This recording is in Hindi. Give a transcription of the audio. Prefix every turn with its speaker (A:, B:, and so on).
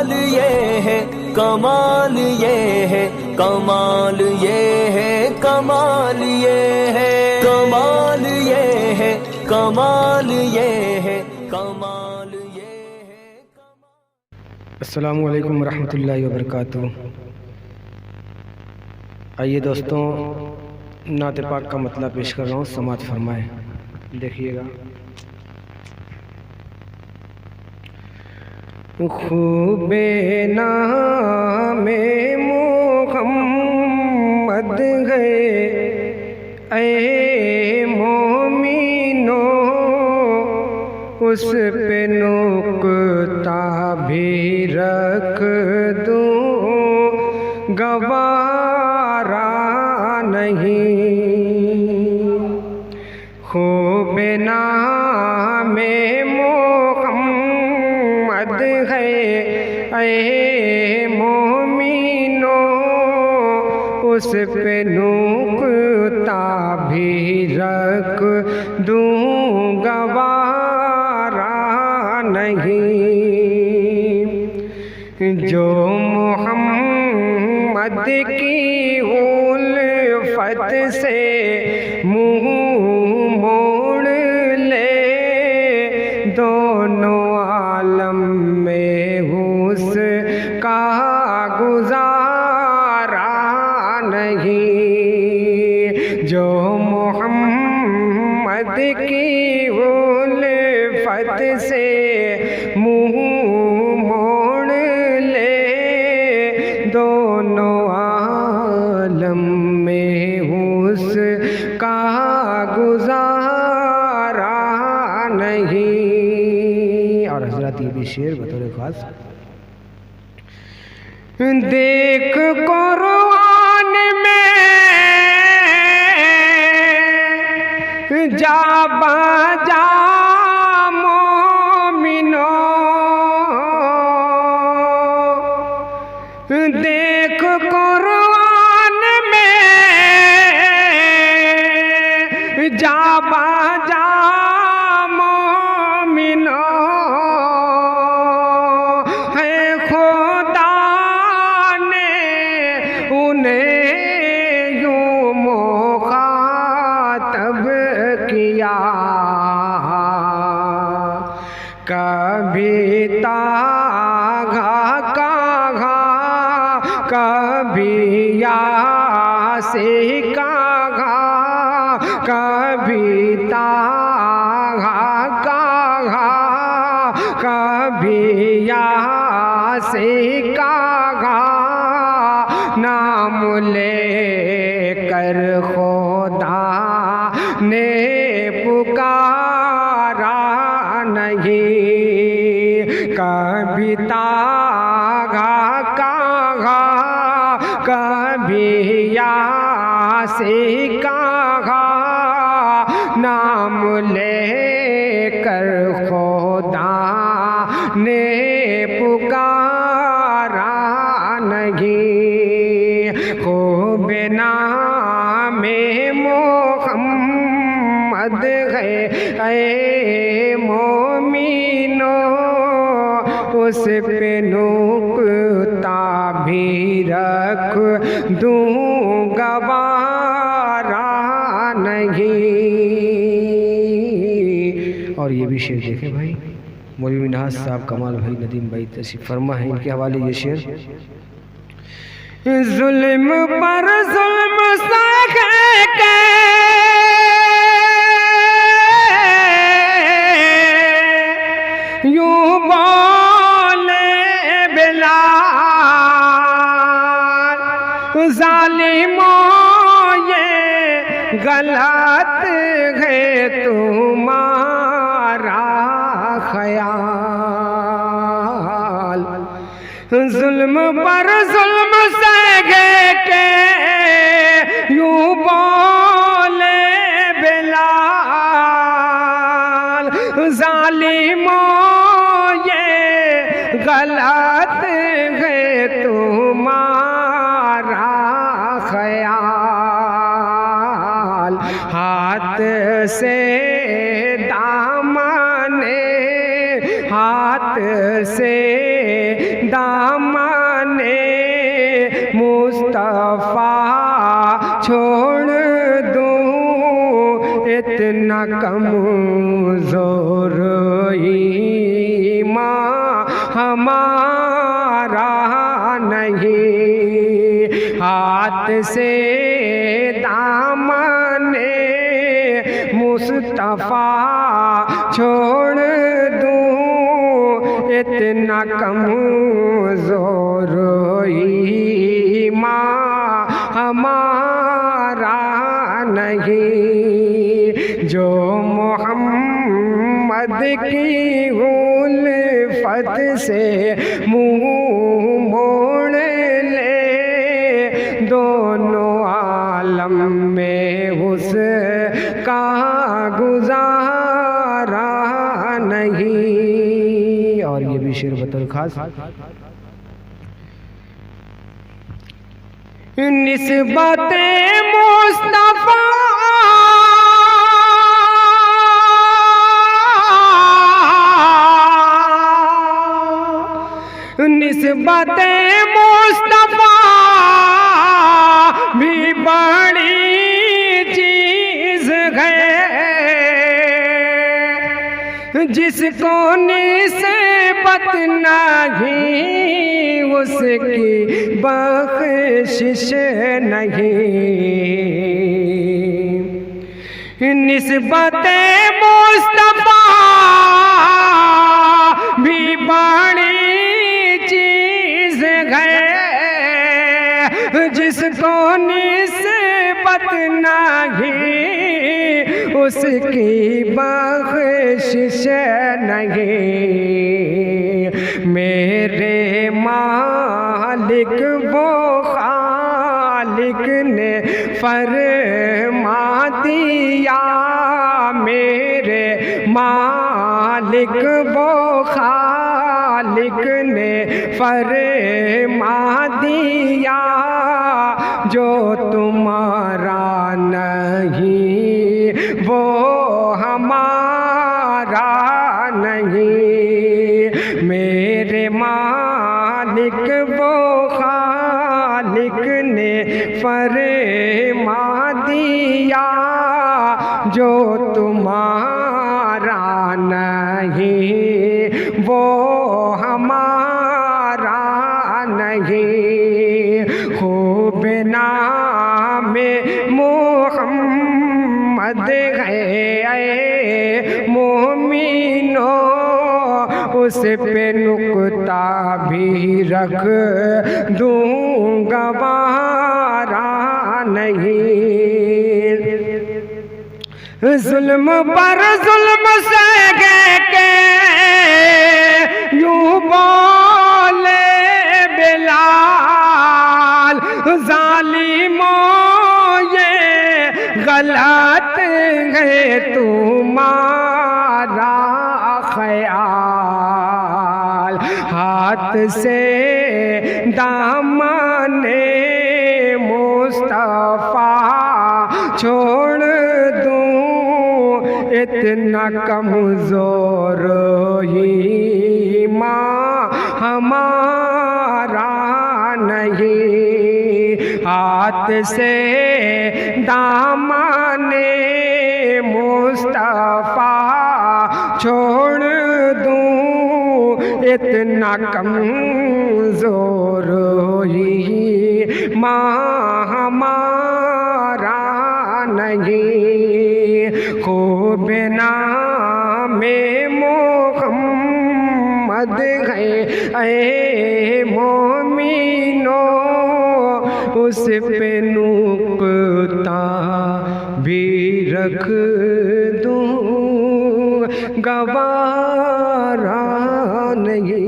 A: कमाल ये है, कमाल ये है, कमाल ये है, कमाल ये है, कमाल ये है, कमाल ये है, कमाल ये है।
B: अस्सलामु अलैकुम रहमतुल्लाहि व बरकातुहू। आइए दोस्तों, नात पाक का मतलब पेश कर रहा हूँ, समात फरमाएं। देखिएगा। खूबे नामे मुहम्मद गए ऐ मोमिनो, उस पे नुक्ता भी रख दूं गवारा नहीं। खूब नामे मोहम्मद है ऐ मोमिनो, उस पे नुक्ता भी रख दूं गवारा नहीं। जो मोहम्मद की उल्फत से मुँह मोड़ ले, दोनों आलम में उसका गुजारा नहीं। जो मोहम्मद की उल्फत से मुँह मोड़ ले, दोनों आलम में उसका गुजारा नहीं। और हजरत ये भी शेर बतौर खास, देख कुरान में जा बाजा मोमिनो, देख कुरान में जा बाजा मोमिनो, है खुदा ने उन्हें यूं मुखातब किया। कभी तागा कागा, कभी यासे कागा, कभी तागा कागा, कभी यासे कागा, नाम ले कर खुदा ने पुकारा नहीं। कभी तागा कागा, कभी यासे कागा, नाम ले कर खुदा ने पुकारा नहीं। खूब नामे मोहम्मद है ऐ मोमिनो, उस पे नुक्ता भी रख दूं गवारा नहीं। और ये भी शेर देखे भाई, मौलवी मिन्हाज साहब, कमाल भाई, नदीम भाई तशरीफ फरमा है, इनके हवाले ये शेर। जुल्म पर जुल्म सहे के यूं बोले बिलाल, जालिमों ये गलत है तुम्हारा ख्याल। जुल्म पर जुल्म सहे के यूं बोले बिलाल, जालिमों ये गलत है तुम्हारा ख्याल। हाथ से दामने, हाथ से दामने मुस्तफ़ा छोड़ दूं, इतना कमज़ोर ईमान हमारा नहीं। हाथ से दामने मुस्तफ़ा छोड़ दूं, इतना कमज़ोर ईमान हमारा नहीं। जो मोहम्मद की उल्फत से मुँह मोड़ ले, दोनों आलम में उसका गुजारा नहीं। और ये भी शेर बतौर खास निस्बते मुस्तफ़ा निस्बते मुस्तफ़ा भी बड़ी चीज़ है, जिसको निस्बत नहीं उसकी बख्शिश नहीं। निस्बते मुस्तफ़ा भी बड़ी चीज़ है, जिसको निस्बत नहीं उसकी बख्शिश नहीं। मेरे मालिक वो खालिक ने फरमा दिया, मेरे मालिक वो खालिक ने फरमा दिया, जो तुम्हारा नहीं वो हमारा नहीं। मेरे मालिक वो खालिक ने फरमा दिया, जो तुम्हारा नहीं वो हमारा नहीं। खूब नामे मोहम्मद है मोमिनो, उस पे नुक्ता भी रख दूंगा वारा नहीं। जुल्म पर जुल्म सह के यूं बोले बिलाल, जालिमों ये गलत है तुम्हारा ख्याल। हाथ से दामने मुस्तफ़ा छोड़ दूं, इतना कमज़ोर ईमान हमारा नहीं। हाथ से दामने मुस्तफ़ा छोड़ दूं, इतना कमज़ोर ईमान हमारा नहीं। खूब नामे मोहम्मद है ऐ मोमिनो, उस पे नुक्ता भी रख दूं गवारा नहीं।